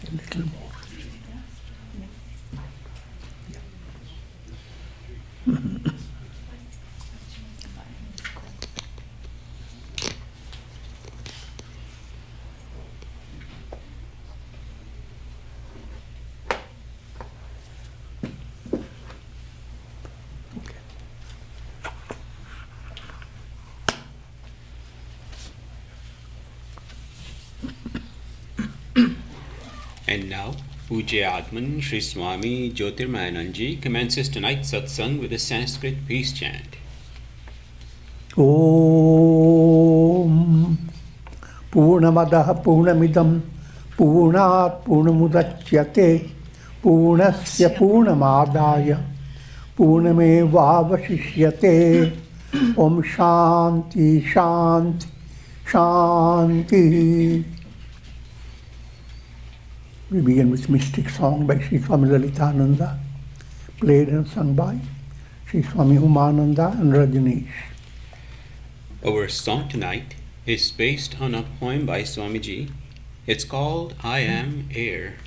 A little more. And now, Pujya Atman Sri Swami Jyotirmayananda commences tonight's satsang with a Sanskrit peace chant. Om Purnamadaha Purnamidam Purnat Purnamudachyate Purnasya Purnamadaya Purnamevavashishyate. Om Shanti Shanti Shanti. We begin with mystic song by Sri Swami Lalitananda, played and sung by Sri Swami Umananda and Rajneesh. Our song tonight is based on a poem by Swamiji. It's called I Am Air.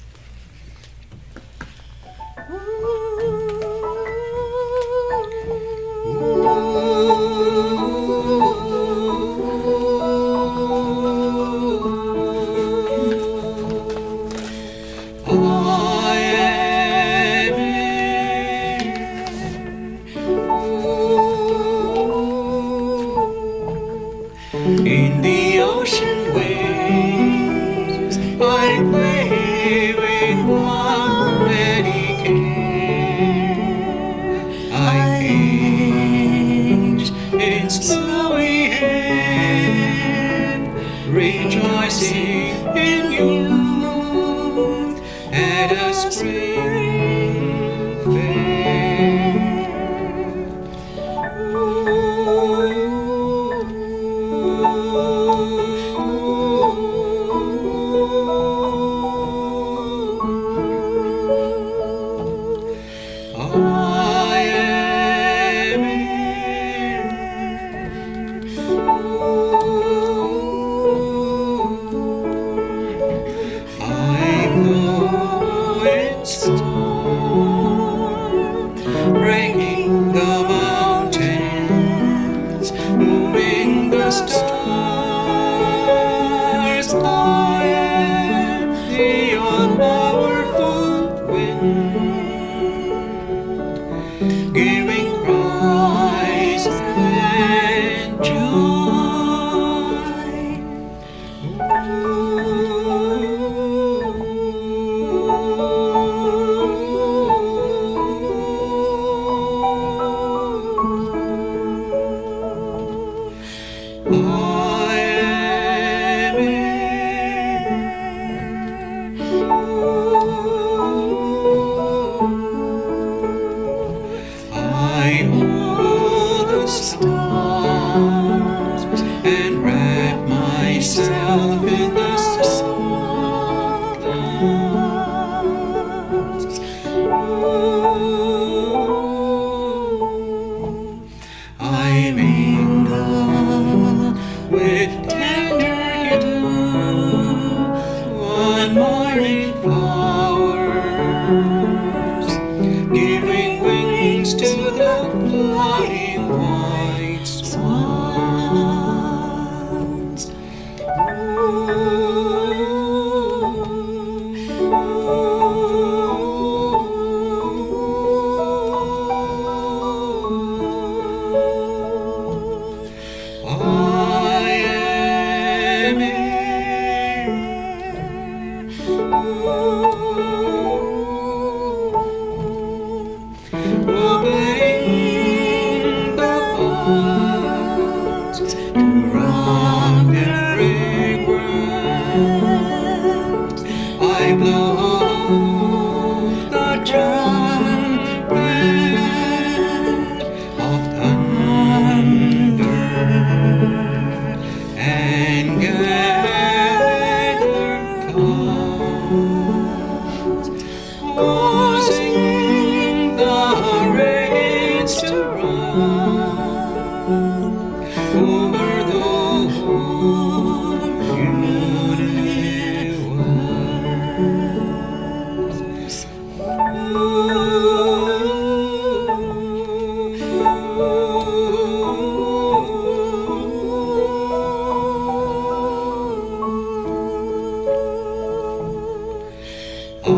In the ocean waves, I play with one ready care. I age in snowy air, rejoicing in youth at a spring fair. Breaking the mountains, moving the stars. I am the all-powerful wind, giving rise and joy. I hold the stars and wrap myself in the soft clouds. I mingle with From their fragrance I blow the trumpet of thunder and gather clouds, causing the rains to run over the whole universe. I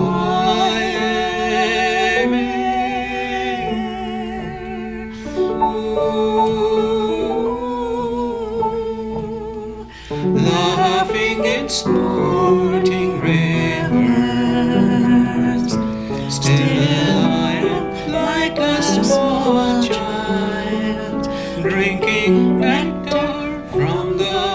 am laughing in sporting rivers. Still I am like a small child, drinking nectar from the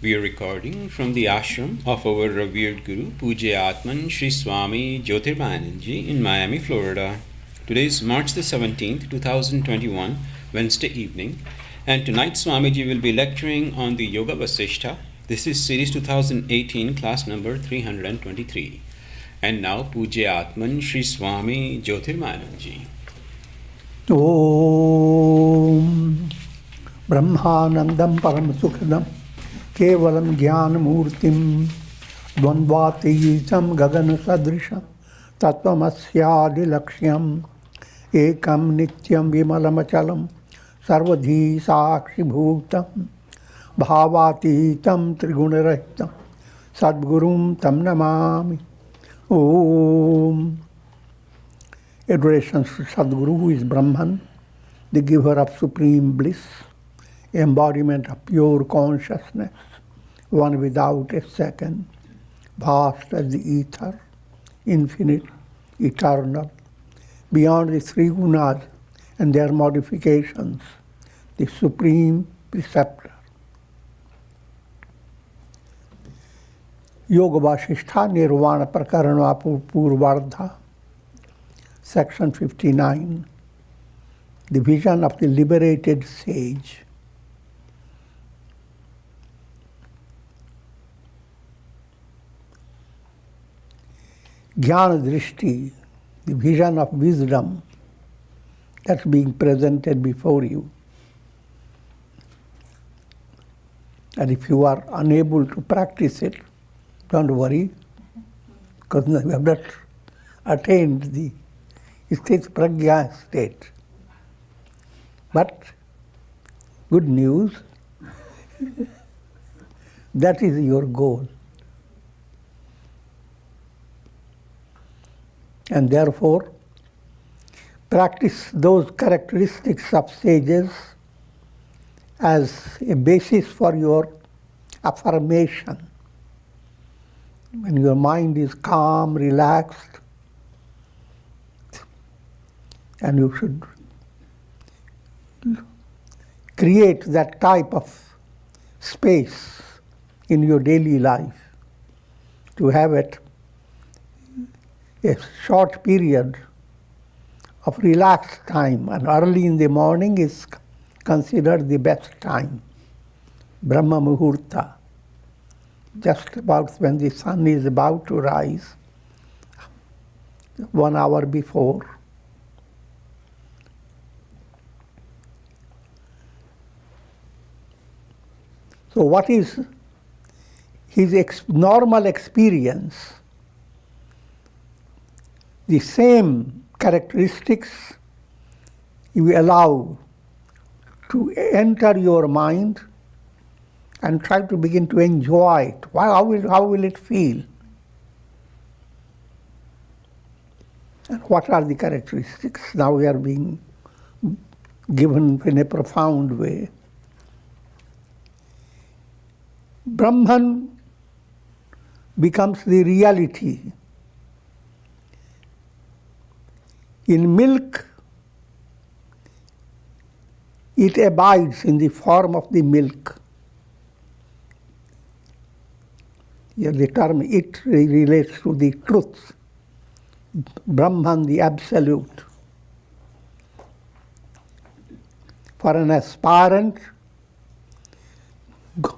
We are recording from the ashram of our revered Guru, Pujya Atman Sri Swami Jyotirmayananda in Miami, Florida. Today is March the 17th, 2021, Wednesday evening, and tonight Swamiji will be lecturing on the Yoga Vasistha. This is series 2018, class number 323. And now Pujya Atman Sri Swami Jyotirmayananda. Om Brahmanandam Paramasukadam Kevalam Jnanamurtim Dvandvatītam Gagana-sadrisham Tattvamasya-adilakṣyam Ekam nityam vimalamachalam Sarvadhi sakshibhutam Bhavatītam trigunarahitam Sadgurum tam namami. Om. Adoration to Sadguru, who is Brahman, the giver of supreme bliss, embodiment of pure consciousness, one without a second, vast as the ether, infinite, eternal, beyond the three gunas and their modifications, the supreme preceptor. Yoga Vasistha Nirvana Prakarana Purvardha, Section 59, the vision of the liberated sage. Jnana Drishti, the vision of wisdom that's being presented before you. And if you are unable to practice it, don't worry, because you have not attained the state prajna state. But good news, that is your goal. And therefore, practice those characteristics of sages as a basis for your affirmation. When your mind is calm, relaxed, and you should create that type of space in your daily life to have it a short period of relaxed time, and early in the morning is considered the best time, Brahma Muhurta, just about when the sun is about to rise, 1 hour before. So what is his normal experience, the same characteristics you allow to enter your mind and try to begin to enjoy it. How will it feel? And what are the characteristics? Now we are being given in a profound way. Brahman becomes the reality. In milk, it abides in the form of the milk. Here the term "it" relates to the truth. Brahman, the absolute. For an aspirant,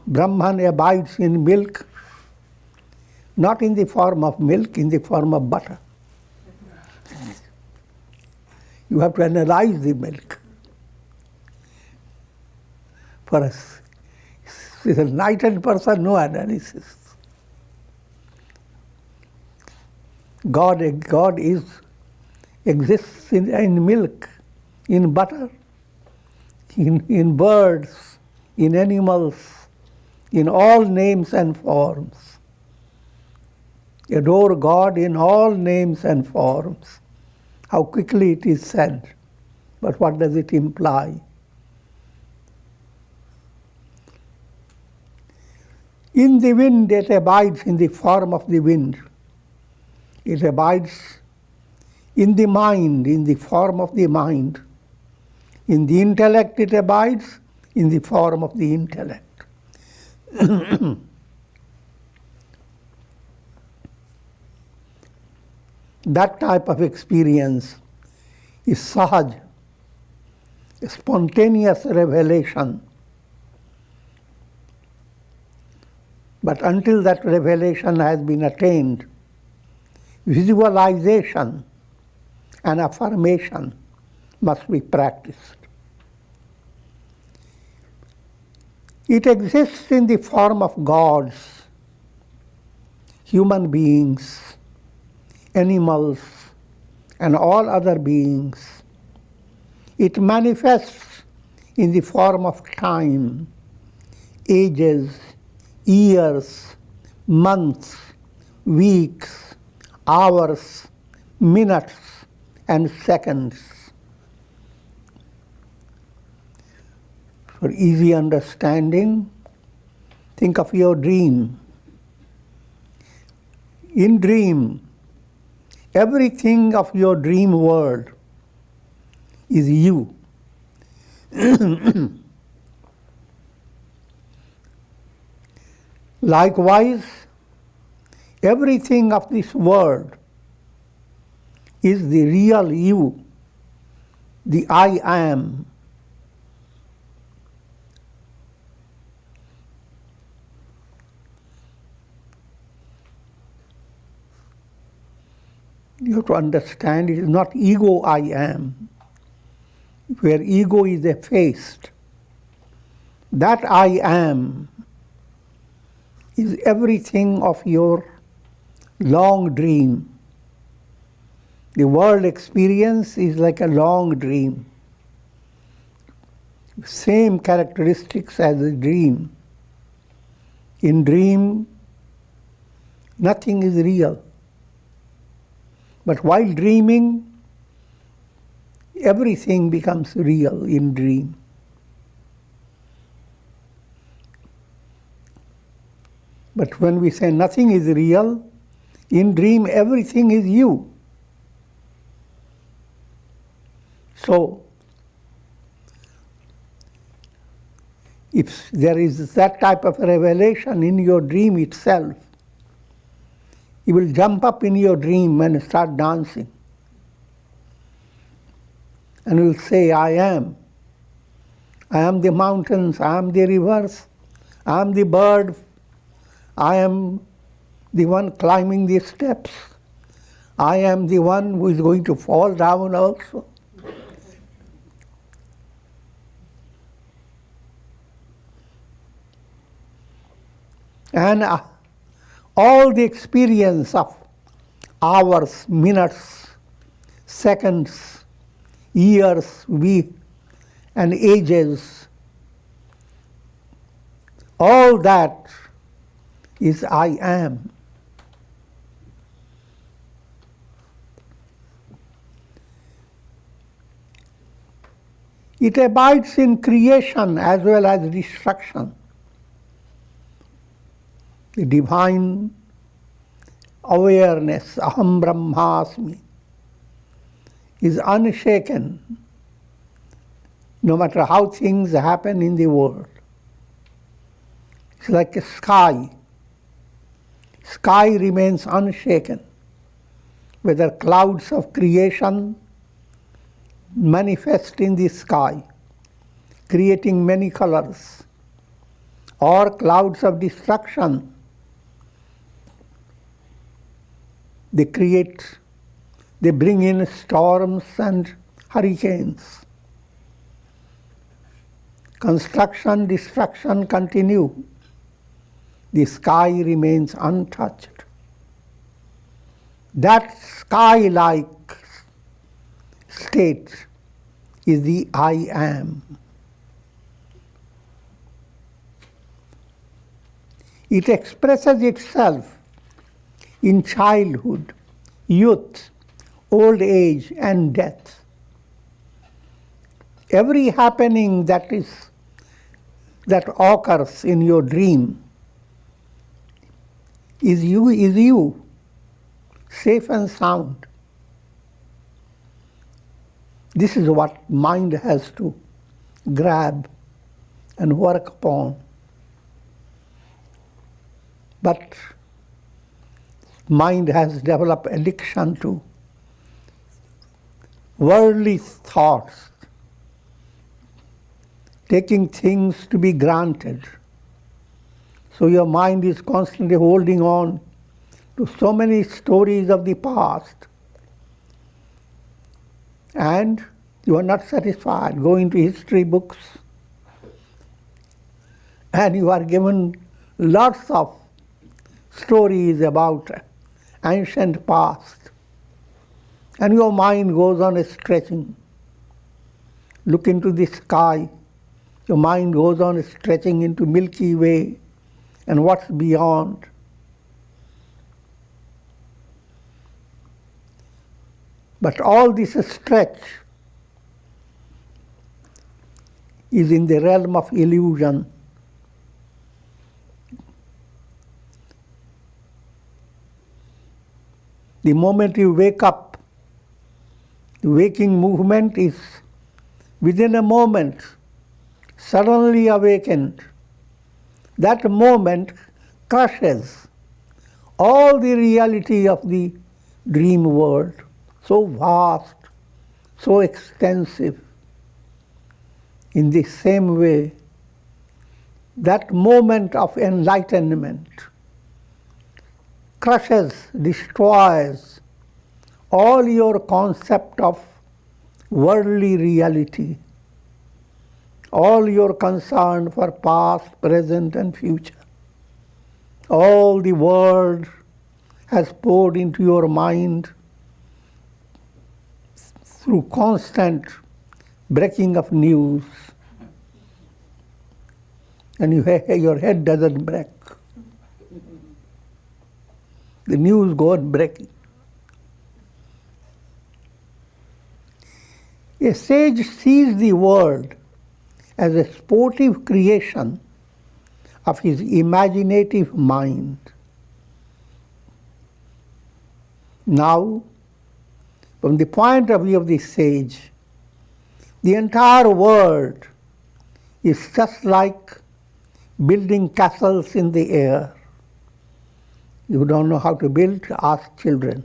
Brahman abides in milk, not in the form of milk, in the form of butter. You have to analyze the milk. For a enlightened person, no analysis. God exists in milk, in butter, in birds, in animals, in all names and forms. Adore God in all names and forms. How quickly it is said, but what does it imply? In the wind, it abides in the form of the wind. It abides in the mind, in the form of the mind. In the intellect, it abides in the form of the intellect. That type of experience is sahaj, a spontaneous revelation. But until that revelation has been attained, visualization and affirmation must be practiced. It exists in the form of gods, human beings, animals, and all other beings. It manifests in the form of time, ages, years, months, weeks, hours, minutes, and seconds. For easy understanding, think of your dream. In dream, everything of your dream world is you. Likewise, everything of this world is the real you, the I am. You have to understand it is not ego I am, where ego is effaced. That I am is everything of your long dream. The world experience is like a long dream. Same characteristics as a dream. In dream, nothing is real. But while dreaming, everything becomes real in dream. But when we say nothing is real, in dream everything is you. So, if there is that type of revelation in your dream itself, you will jump up in your dream and start dancing. And you will say, I am. I am the mountains, I am the rivers, I am the bird, I am the one climbing the steps, I am the one who is going to fall down also. And all the experience of hours, minutes, seconds, years, weeks, and ages, all that is I am. It abides in creation as well as destruction. The divine awareness, Aham Brahmasmi, is unshaken no matter how things happen in the world. It's like a sky. Sky remains unshaken. Whether clouds of creation manifest in the sky, creating many colors, or clouds of destruction, they bring in storms and hurricanes. Construction, destruction continue. The sky remains untouched. That sky-like state is the I am. It expresses itself in childhood, youth, old age, and death. Every happening that occurs in your dream is you, safe and sound. This is what mind has to grab and work upon. But mind has developed addiction to worldly thoughts, taking things to be granted. So your mind is constantly holding on to so many stories of the past, and you are not satisfied. Go into history books and you are given lots of stories about ancient past, and your mind goes on stretching. Look into the sky, your mind goes on stretching into Milky Way and what's beyond. But all this stretch is in the realm of illusion. The moment you wake up, the waking movement is within a moment, suddenly awakened. That moment crushes all the reality of the dream world, so vast, so extensive. In the same way, that moment of enlightenment crushes, destroys all your concept of worldly reality, all your concern for past, present, and future. All the world has poured into your mind through constant breaking of news, and your head doesn't break. The news goes breaking. A sage sees the world as a sportive creation of his imaginative mind. Now, from the point of view of the sage, the entire world is just like building castles in the air. You don't know how to build? Ask children.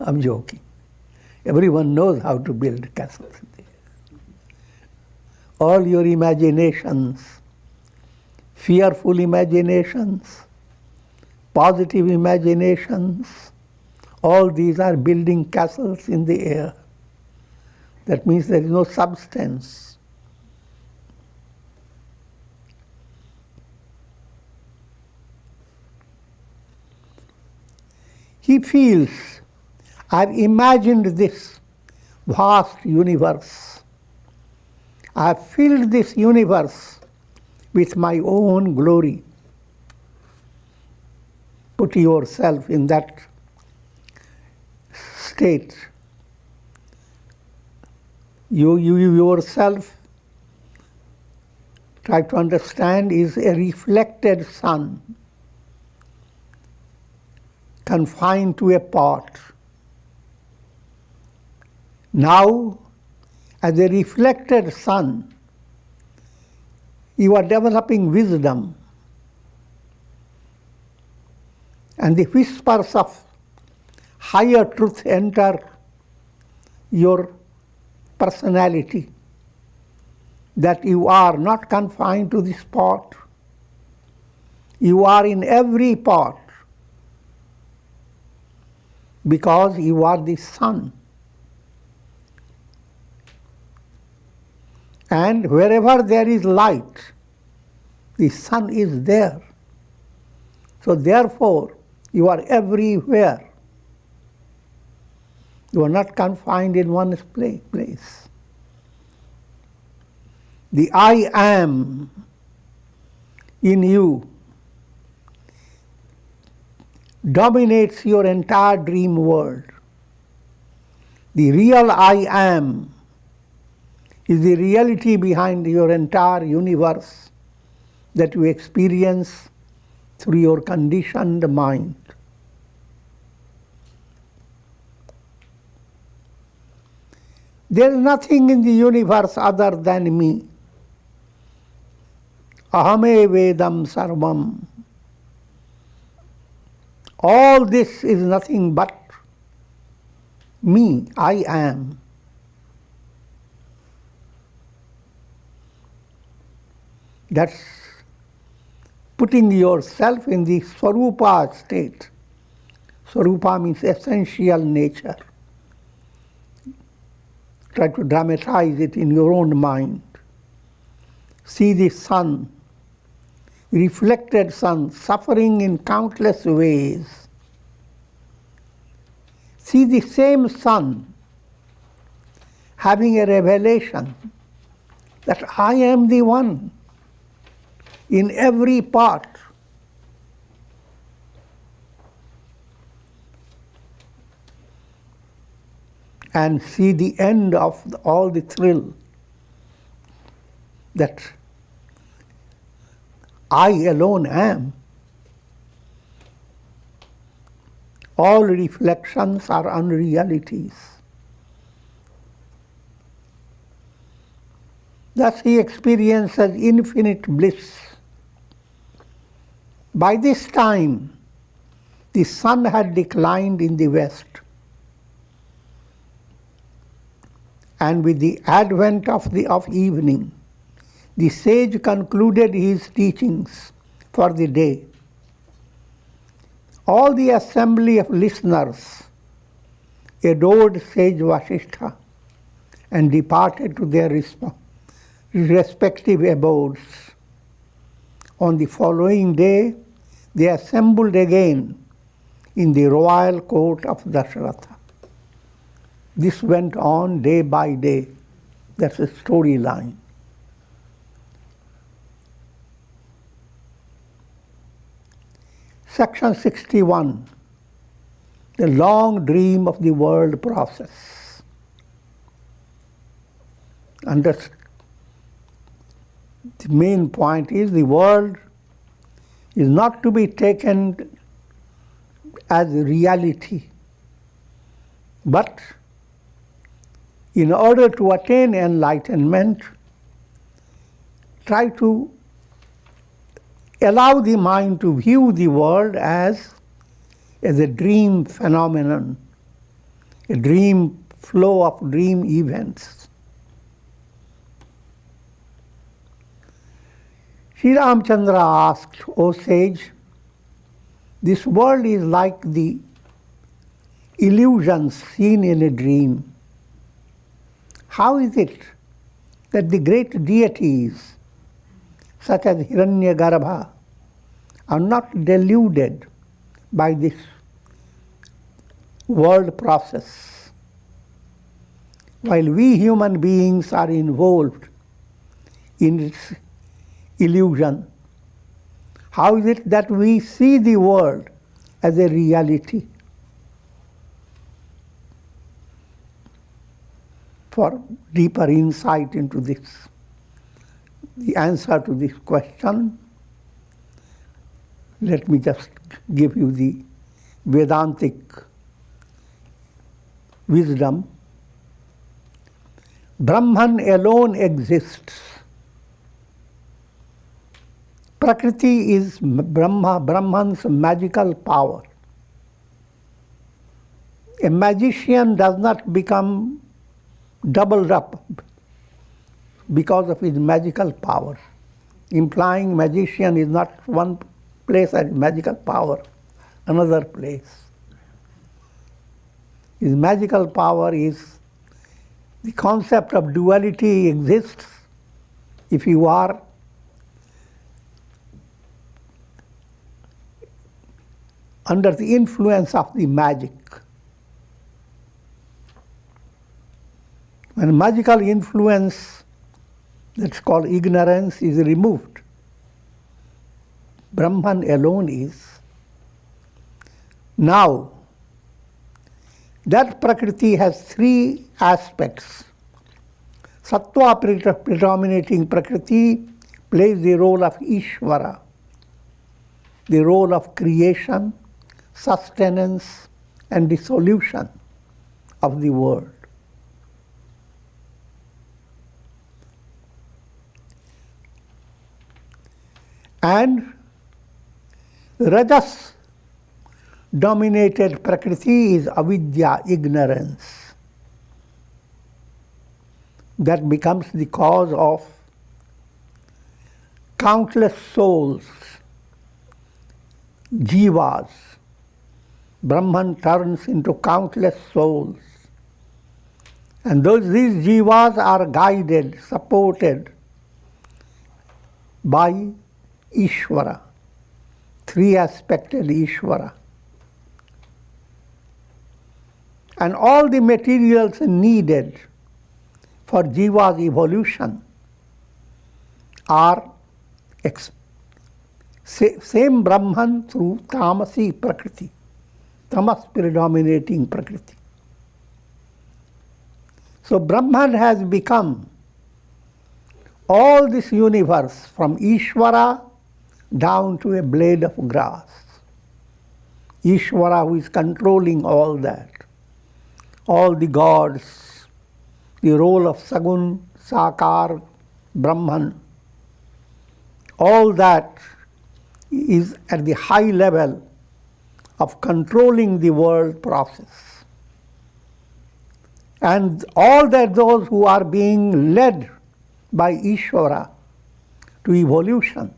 I'm joking. Everyone knows how to build castles in the air. All your imaginations, fearful imaginations, positive imaginations, all these are building castles in the air. That means there is no substance. He feels, I've imagined this vast universe. I've filled this universe with my own glory. Put yourself in that state. You yourself, try to understand, is a reflected sun confined to a pot. Now, as a reflected sun, you are developing wisdom, and the whispers of higher truth enter your personality, that you are not confined to this pot. You are in every pot because you are the sun. And wherever there is light, the sun is there. So therefore, you are everywhere. You are not confined in one place. The I am in you dominates your entire dream world. The real I am is the reality behind your entire universe that you experience through your conditioned mind. There is nothing in the universe other than me. Ahame Vedam Sarvam. All this is nothing but me, I am. That's putting yourself in the Swarupa state. Swarupa means essential nature. Try to dramatize it in your own mind. See the sun, reflected sun, suffering in countless ways. See the same sun having a revelation that I am the one in every part. And see the end of all the thrill that I alone am. All reflections are unrealities. Thus he experiences infinite bliss. By this time, the sun had declined in the west. And with the advent of evening, the sage concluded his teachings for the day. All the assembly of listeners adored sage Vasistha and departed to their respective abodes. On the following day, they assembled again in the royal court of Dasharatha. This went on day by day. That's a storyline. Section 61, the long dream of the world process. And the main point is the world is not to be taken as reality, but in order to attain enlightenment, try to allow the mind to view the world as a dream phenomenon, a dream flow of dream events. Sri Ramchandra asked, O sage, this world is like the illusions seen in a dream. How is it that the great deities, such as Hiranyagarbha, are not deluded by this world process. While we human beings are involved in its illusion, how is it that we see the world as a reality? For deeper insight into this, the answer to this question, let me just give you the Vedantic wisdom. Brahman alone exists. Prakriti is Brahman's magical power. A magician does not become doubled up because of his magical power, implying magician is not one place as magical power, another place. His magical power is the concept of duality exists if you are under the influence of the magic. When magical influence, that's called ignorance, is removed, Brahman alone is. Now, that Prakriti has three aspects. Sattva predominating Prakriti plays the role of Ishvara, the role of creation, sustenance, and dissolution of the world. And Rajas dominated Prakriti is avidya, ignorance. That becomes the cause of countless souls, jivas. Brahman turns into countless souls. And these jivas are guided, supported by Ishvara, three-aspected Ishvara. And all the materials needed for jiva's evolution are same Brahman through tamasi Prakriti, tamas predominating Prakriti. So Brahman has become all this universe from Ishvara down to a blade of grass. Ishvara, who is controlling all that, all the gods, the role of Sagun, Sakar, Brahman, all that is at the high level of controlling the world process. And all that those who are being led by Ishvara to evolution,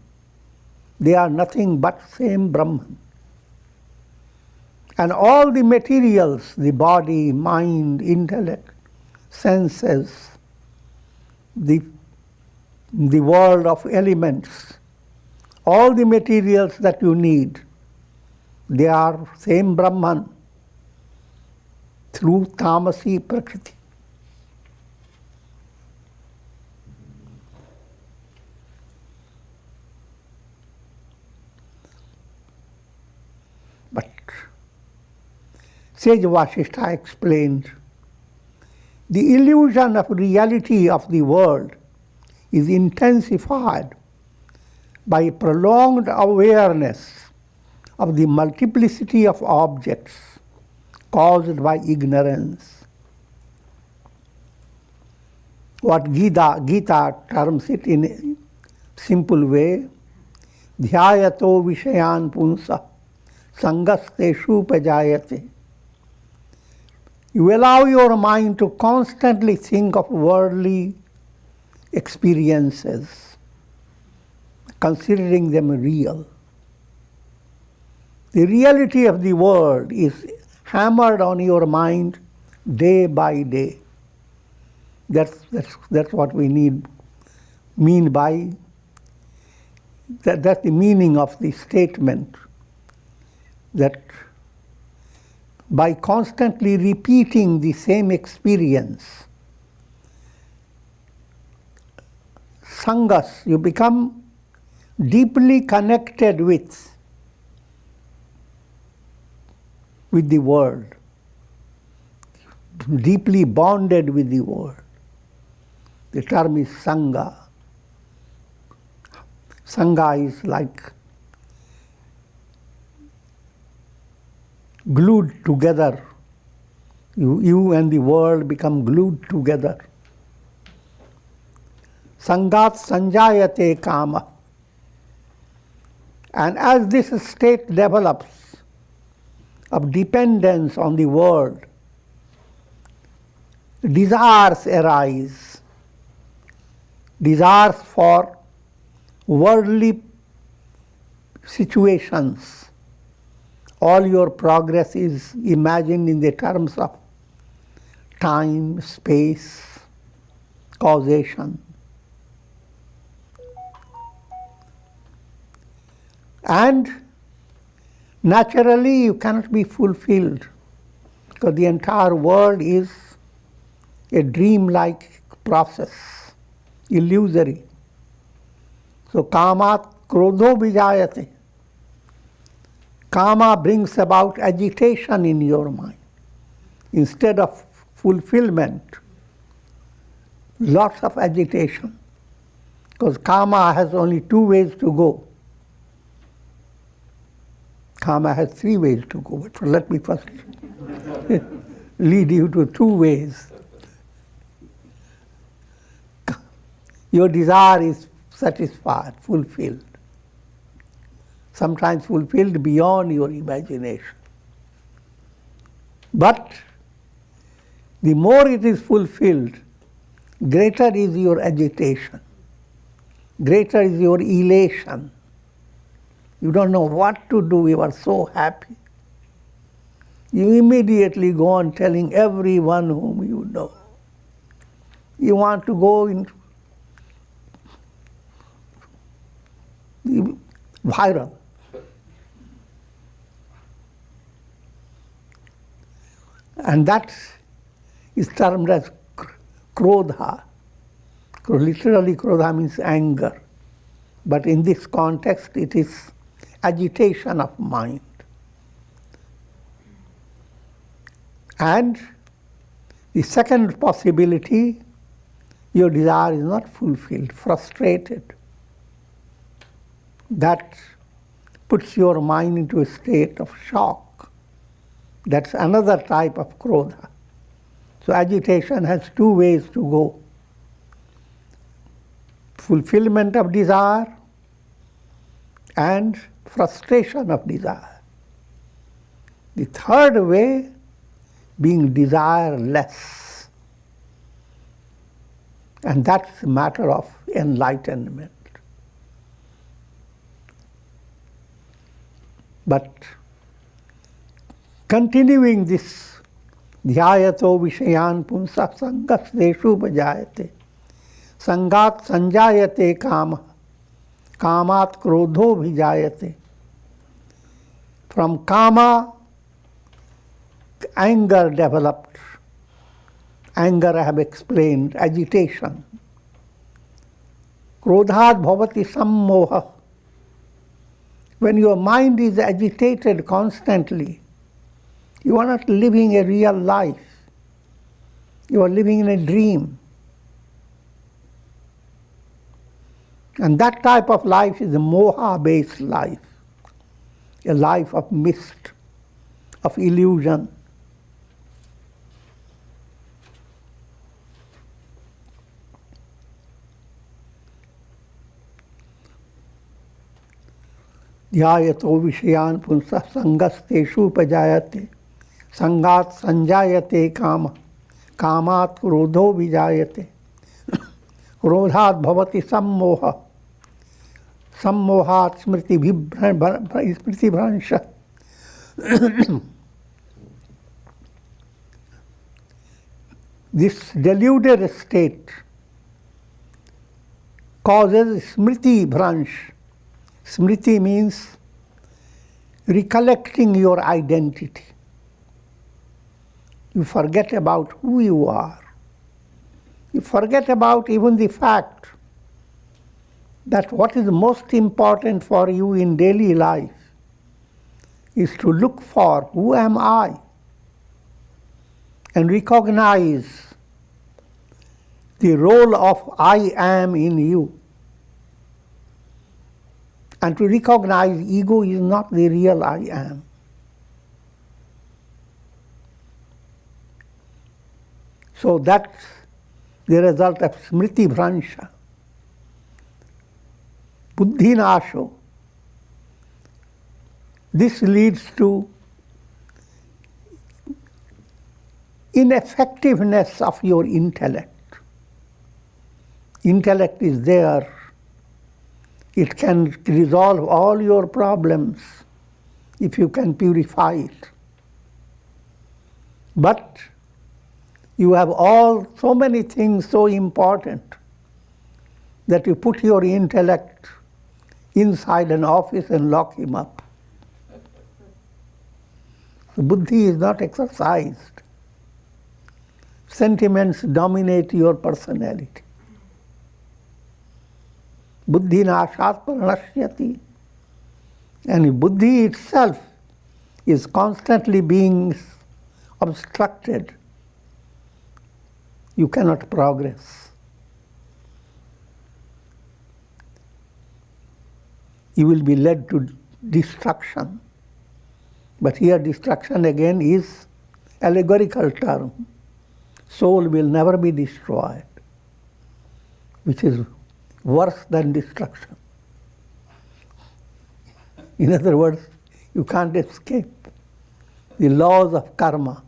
they are nothing but same Brahman. And all the materials, the body, mind, intellect, senses, the world of elements, all the materials that you need, they are same Brahman through tamasi Prakriti. But Sage Vasistha explained, the illusion of reality of the world is intensified by prolonged awareness of the multiplicity of objects caused by ignorance. What Gita terms it in a simple way, dhyayato vishayan punsa sangasteshu pajayate. You allow your mind to constantly think of worldly experiences, considering them real. The reality of the world is hammered on your mind day by day. That's what we mean by that's the meaning of the statement that by constantly repeating the same experience, sangas, you become deeply connected with the world, deeply bonded with the world. The term is sangha. Sangha is like glued together. You and the world become glued together. Sangat sanjayate kama. And as this state develops of dependence on the world, desires arise. Desires for worldly situations. All your progress is imagined in the terms of time, space, causation. And naturally you cannot be fulfilled because the entire world is a dream-like process, illusory. So kamat krodho vijayate. Kama brings about agitation in your mind. Instead of fulfillment, lots of agitation. Because kama has only two ways to go. Kama has three ways to go, but let me first lead you to two ways. Your desire is satisfied, fulfilled. Sometimes fulfilled beyond your imagination. But the more it is fulfilled, greater is your agitation, greater is your elation. You don't know what to do, you are so happy. You immediately go on telling everyone whom you know. You want to go in viral. And that is termed as krodha. Literally, krodha means anger. But in this context, it is agitation of mind. And the second possibility, your desire is not fulfilled, frustrated. That puts your mind into a state of shock. That's another type of krodha. So agitation has two ways to go. Fulfillment of desire and frustration of desire. The third way, being desireless. And that's a matter of enlightenment. But continuing this, dhyayato vishayan punsa sangas deshu bhajayate, sangat sanjayate kama, kamat krodho bhijayate. From kama, anger developed. Anger I have explained, agitation. Krodhat bhavati sammoha. When your mind is agitated constantly, you are not living a real life. You are living in a dream. And that type of life is a moha-based life, a life of mist, of illusion. Dhyayato vishayan punsa sangasteshu pajayate, sangat sanjayate kama, kamat krodho vijayate, krodhat bhavati sammoha, sammohat smriti bhransha. This deluded state causes smriti bhransh. Smriti means recollecting your identity. You forget about who you are. You forget about even the fact that what is most important for you in daily life is to look for who am I and recognize the role of I am in you. And to recognize ego is not the real I am. So that's the result of smriti bhransha, buddhi nasho. This leads to ineffectiveness of your intellect. Intellect is there. It can resolve all your problems if you can purify it. But you have so many things so important that you put your intellect inside an office and lock him up. The buddhi is not exercised. Sentiments dominate your personality. Buddhi nashat paranashyati. And buddhi itself is constantly being obstructed. You cannot progress. You will be led to destruction. But here destruction again is allegorical term. Soul will never be destroyed, which is worse than destruction. In other words, you can't escape the laws of karma.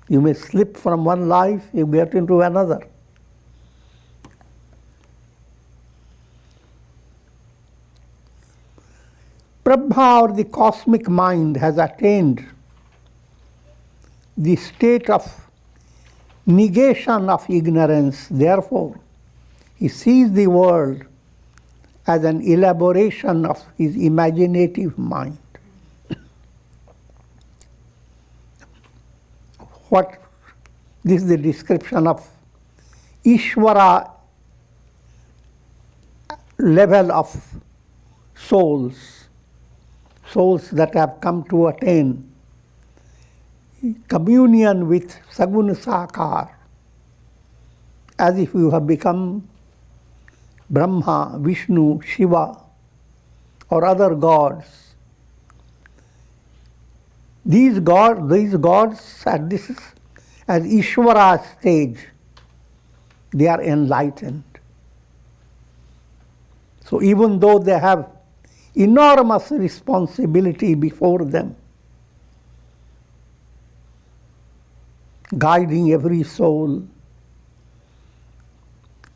You may slip from one life, you get into another. Brahma, or the cosmic mind, has attained the state of negation of ignorance. Therefore, he sees the world as an elaboration of his imaginative mind. This is the description of Ishvara level of souls that have come to attain communion with Saguna Sakar, as if you have become Brahma, Vishnu, Shiva, or other gods. These gods at this as Ishvara stage, they are enlightened. So even though they have enormous responsibility before them, guiding every soul,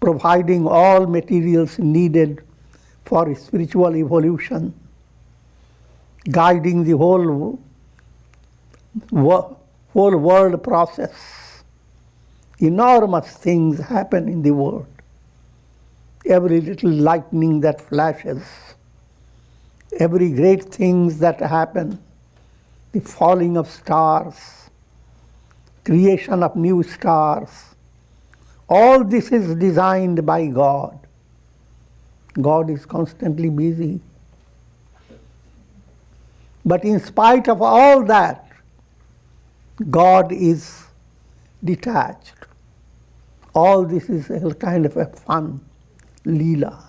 providing all materials needed for spiritual evolution, guiding the whole world process. Enormous things happen in the world. Every little lightning that flashes, every great things that happen, the falling of stars, creation of new stars, all this is designed by God. God is constantly busy. But in spite of all that, God is detached. All this is a kind of a fun, leela.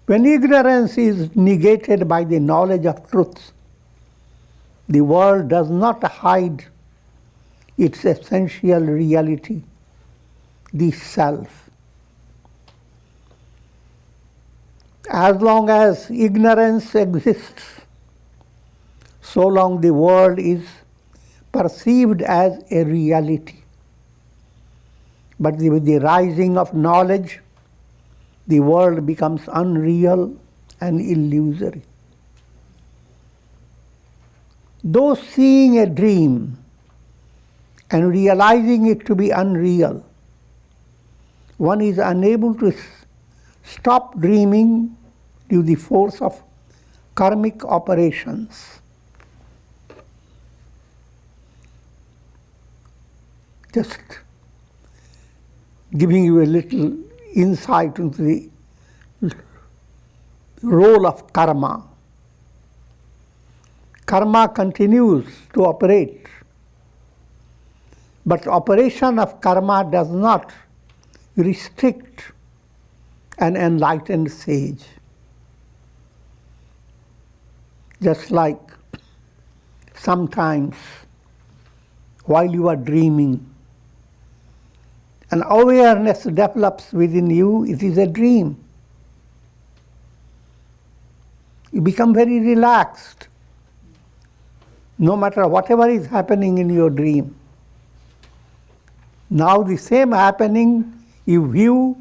When ignorance is negated by the knowledge of truth, the world does not hide its essential reality, the self. As long as ignorance exists, so long the world is perceived as a reality. But with the rising of knowledge, the world becomes unreal and illusory. Though seeing a dream and realizing it to be unreal, one is unable to stop dreaming due to the force of karmic operations. Just giving you a little insight into the role of karma. Karma continues to operate, but operation of karma does not restrict an enlightened sage. Just like sometimes while you are dreaming, an awareness develops within you, it is a dream. You become very relaxed, no matter whatever is happening in your dream. Now the same happening you view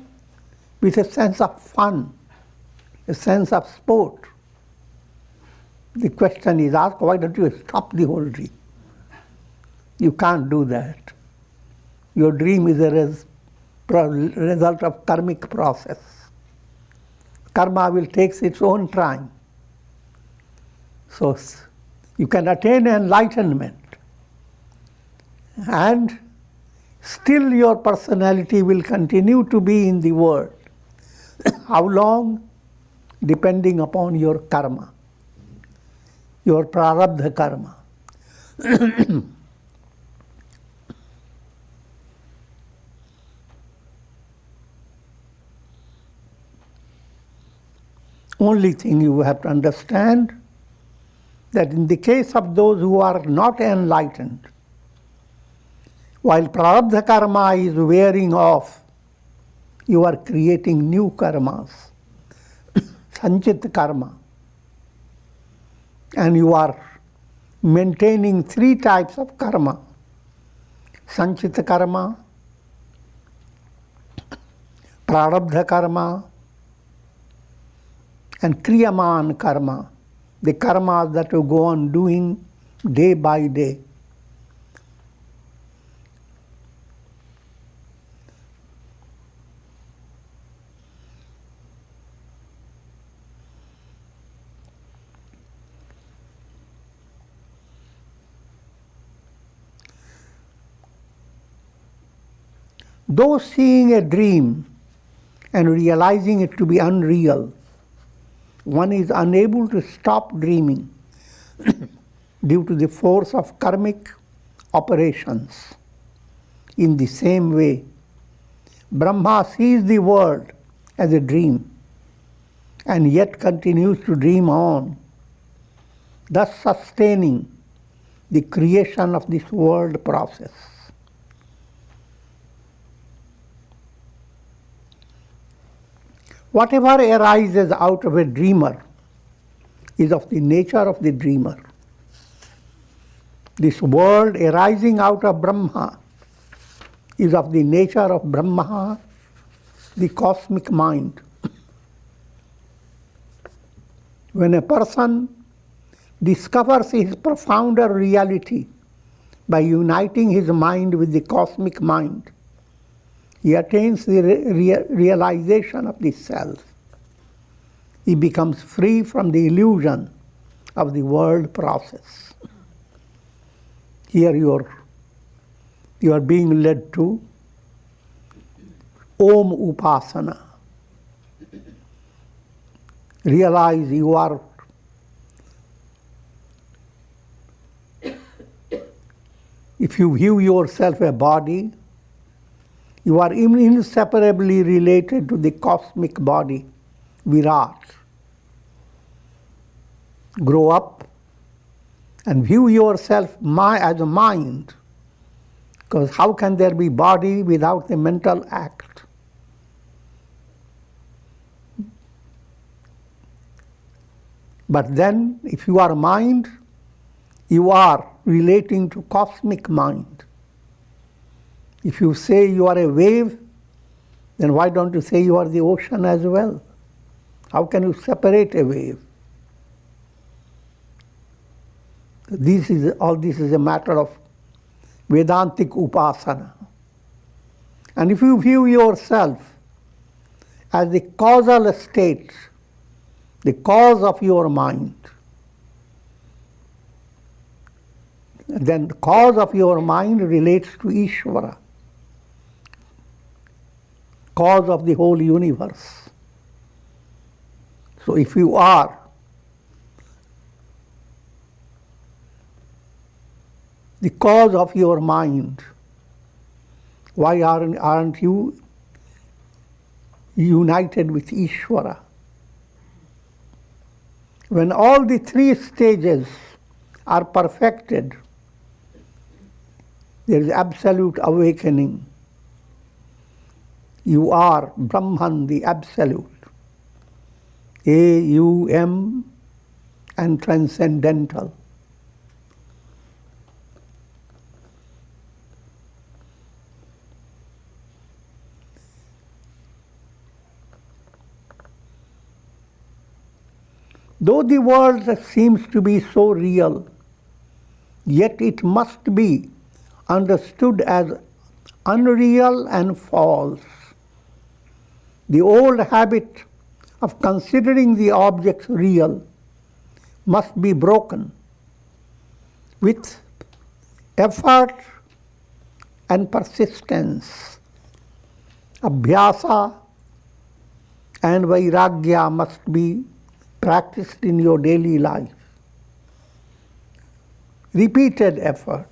with a sense of fun, a sense of sport. The question is asked, why don't you stop the whole dream? You can't do that. Your dream is a result of karmic process. Karma will take its own time. So you can attain enlightenment, and still your personality will continue to be in the world. How long? Depending upon your karma, your prarabdha karma. Only thing you have to understand, that in the case of those who are not enlightened, while prarabdha karma is wearing off, you are creating new karmas, sanchit karma. And you are maintaining three types of karma: sanchita karma, prarabdha karma, and kriyaman karma, the karma that you go on doing day by day. Though seeing a dream and realizing it to be unreal, one is unable to stop dreaming due to the force of karmic operations. In the same way, Brahma sees the world as a dream and yet continues to dream on, thus sustaining the creation of this world process. Whatever arises out of a dreamer is of the nature of the dreamer. This world arising out of Brahma is of the nature of Brahma, the cosmic mind. When a person discovers his profounder reality by uniting his mind with the cosmic mind, he attains the realization of the self. He becomes free from the illusion of the world process. Here you are being led to Om Upasana. Realize you are if you view yourself a body, you are inseparably related to the cosmic body, Virat. Grow up and view yourself as a mind, because how can there be body without the mental act? But then, if you are mind, you are relating to cosmic mind. If you say you are a wave, then why don't you say you are the ocean as well? How can you separate a wave? All this is a matter of Vedantic Upasana. And if you view yourself as the causal state, the cause of your mind, then the cause of your mind relates to Ishvara, cause of the whole universe. So if you are the cause of your mind, why aren't you united with Ishvara? When all the three stages are perfected, there is absolute awakening. You are Brahman, the absolute, AUM, and transcendental. Though the world seems to be so real, yet it must be understood as unreal and false. The old habit of considering the objects real must be broken with effort and persistence. Abhyasa and vairagya must be practiced in your daily life. Repeated effort.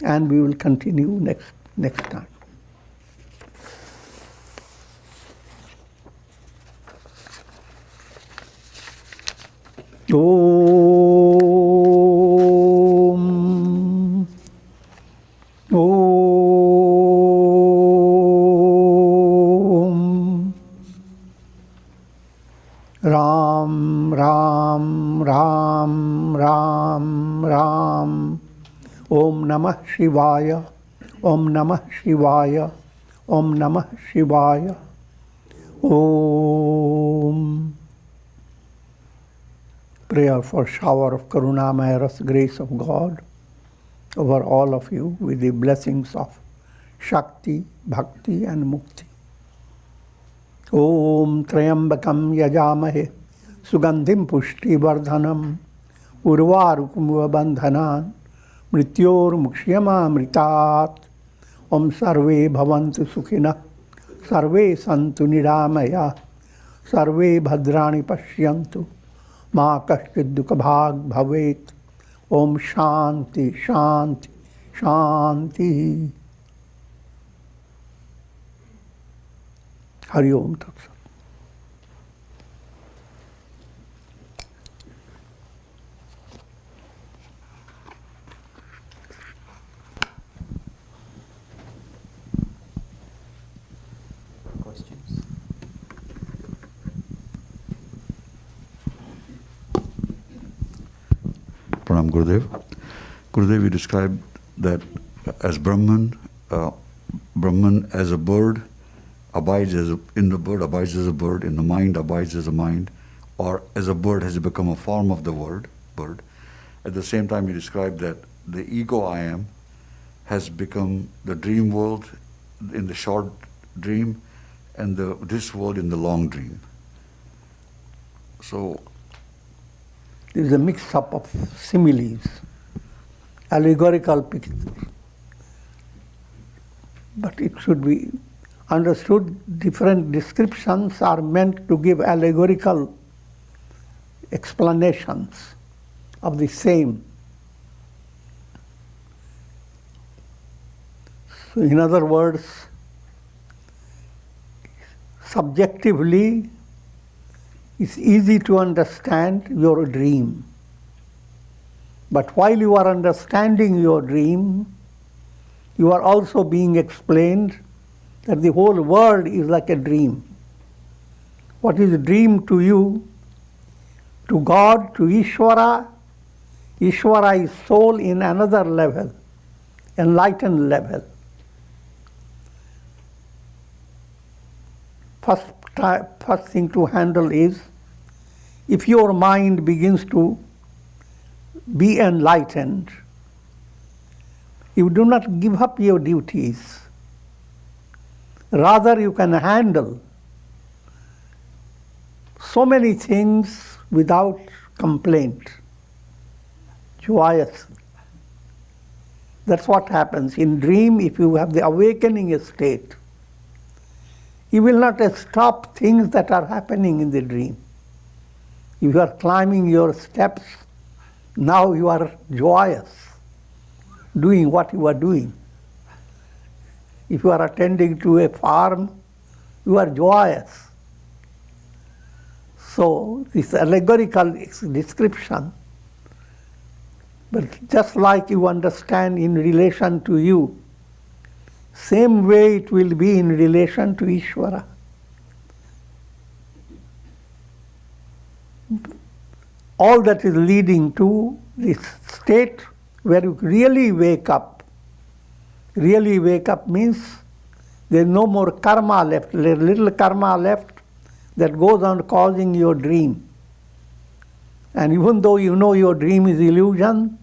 And we will continue next time. Om. Om. Ram, Ram, Ram, Ram, Ram. Om Namah Shivaya, Om Namah Shivaya, Om Namah Shivaya. Om. Prayer for shower of Karunamaya Ras, grace of God over all of you with the blessings of Shakti, Bhakti and Mukti. Om Trayambakam Yajamahe Sugandhim Pushti Vardhanam Urvarukum Bandhanan Mrityor Mukshiyama Mritat. Om Sarve Bhavantu Sukhina Sarve Santu Niramaya Sarve Bhadrani Pashyantu Ma Kashchid Dukha Bhag Bhavet. Om Shanti Shanti Shanti. Hari Om Tat Sat. Questions? Pranam Gurudev. Gurudev, you described that as Brahman, Brahman as a bird abides as in the bird abides as a bird, in the mind abides as a mind, or as a bird has become a form of the bird. At the same time, you described that the ego I am has become the dream world in the short dream, and this world in the long dream. So there is a mix-up of similes, allegorical pictures. But it should be understood, different descriptions are meant to give allegorical explanations of the same. So in other words, subjectively, it's easy to understand your dream. But while you are understanding your dream, you are also being explained that the whole world is like a dream. What is a dream to you? To God, to Ishvara, Ishvara is soul in another level, enlightened level. First thing to handle is, if your mind begins to be enlightened, you do not give up your duties. Rather, you can handle so many things without complaint, joyous. That's what happens. In dream, if you have the awakening state, you will not stop things that are happening in the dream. If you are climbing your steps, now you are joyous, doing what you are doing. If you are attending to a farm, you are joyous. So this allegorical description, but just like you understand in relation to you, same way it will be in relation to Ishvara. All that is leading to this state where you really wake up. Really wake up means there is no more karma left, there is little karma left that goes on causing your dream. And even though you know your dream is illusion,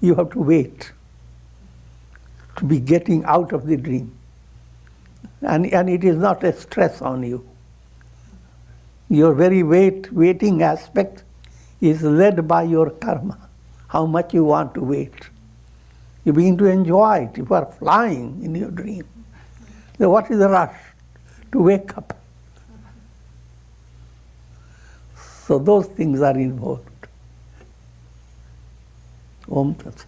you have to wait to be getting out of the dream. And it is not a stress on you. Your very waiting aspect is led by your karma, how much you want to wait. You begin to enjoy it. You are flying in your dream. So what is the rush? To wake up. So those things are involved. Om Tat Sat.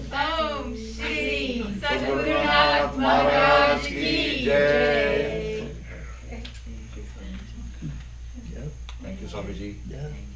Om Shri Satguru Maharaj Ki Jai. Thank you, Swamiji. Yeah.